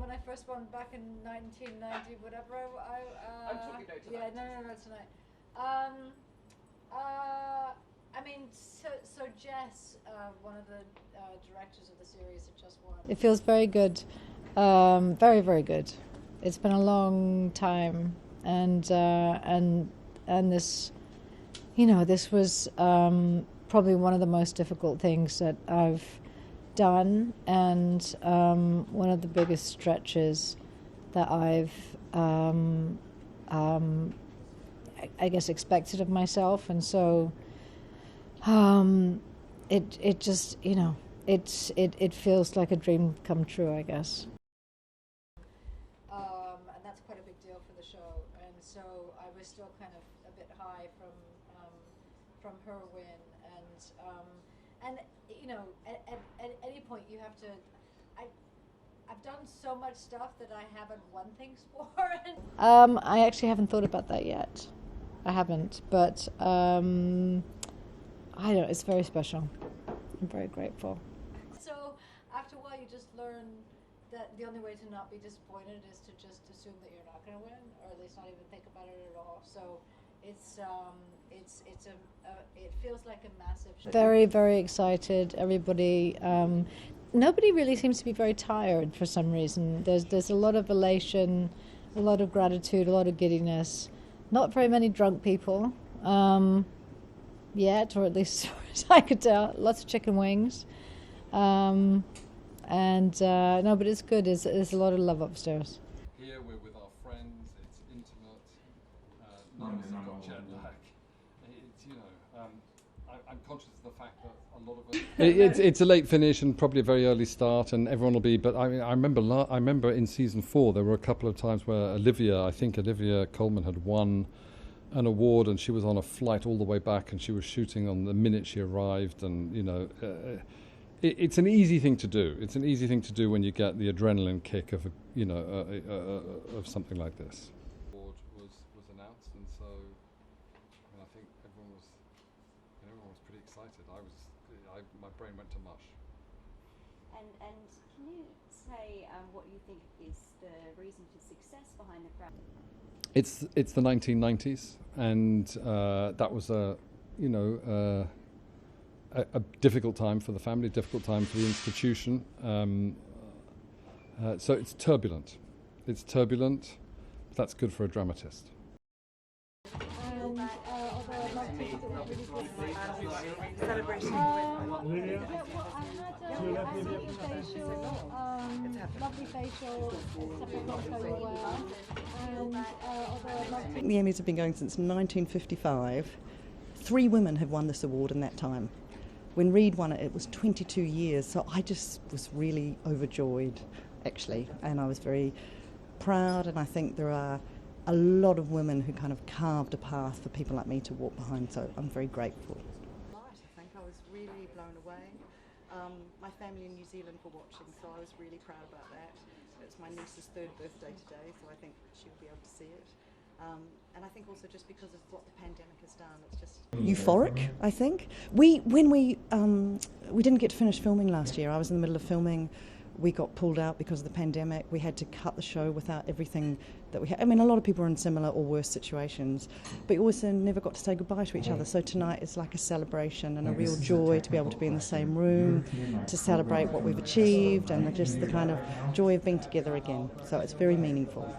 when I first won back in 1990, whatever. I'm talking no tonight. Yeah, no tonight. I mean, so Jess, one of the directors of the series, had just won. It feels very good, very, very good. It's been a long time, and this, this was probably one of the most difficult things that I've done, and one of the biggest stretches that I've, I guess, expected of myself, and so it just, it feels like a dream come true, I guess. And that's quite a big deal for the show, and so I was still kind of a bit high from her win, and at any point you have to. I've done so much stuff that I haven't won things for. I actually haven't thought about that yet. I haven't, but I don't know, it's very special. I'm very grateful. So after a while you just learn that the only way to not be disappointed is to just assume that you're not going to win, or at least not even think about it at all. So it feels like a massive show. Very, very excited. Everybody, nobody really seems to be very tired for some reason. There's a lot of elation, a lot of gratitude, a lot of giddiness. Not very many drunk people yet, or at least as far as I could tell. Lots of chicken wings. No, but it's good. There's a lot of love upstairs. Here we're with our friends. It's intimate. None of us have got jet lag. It's I'm conscious of the fact that a lot of us. It's a late finish and probably a very early start, and everyone will be. But I remember in season 4 there were a couple of times where Olivia Colman had won an award, and she was on a flight all the way back, and she was shooting on the minute she arrived, and it's an easy thing to do. It's an easy thing to do when you get the adrenaline kick of of something like this. The award was announced, and so I think everyone was pretty excited. My brain went to mush. And can you say what you think is the reason for success behind the crowd? It's the 1990s, and that was a difficult time for the family, difficult time for the institution. So it's turbulent. It's turbulent. But that's good for a dramatist. Celebration lovely facial, The Emmys have been going since 1955. 3 women have won this award in that time. When Reed won it, it was 22 years, so I just was really overjoyed, actually, and I was very proud, and I think there are a lot of women who kind of carved a path for people like me to walk behind, so I'm very grateful. I think I was really blown away. My family in New Zealand were watching, so I was really proud about that. It's my niece's 3rd birthday today, so I think she'll be able to see it. And I think also just because of what the pandemic has done, it's just euphoric, I think. When we didn't get to finish filming last year. I was in the middle of filming. We got pulled out because of the pandemic. We had to cut the show without everything that we had. I mean, a lot of people are in similar or worse situations, but we also never got to say goodbye to each other. So tonight is like a celebration and a real joy to be able to be in the same room, to celebrate what we've achieved, and just the kind of joy of being together again. So it's very meaningful.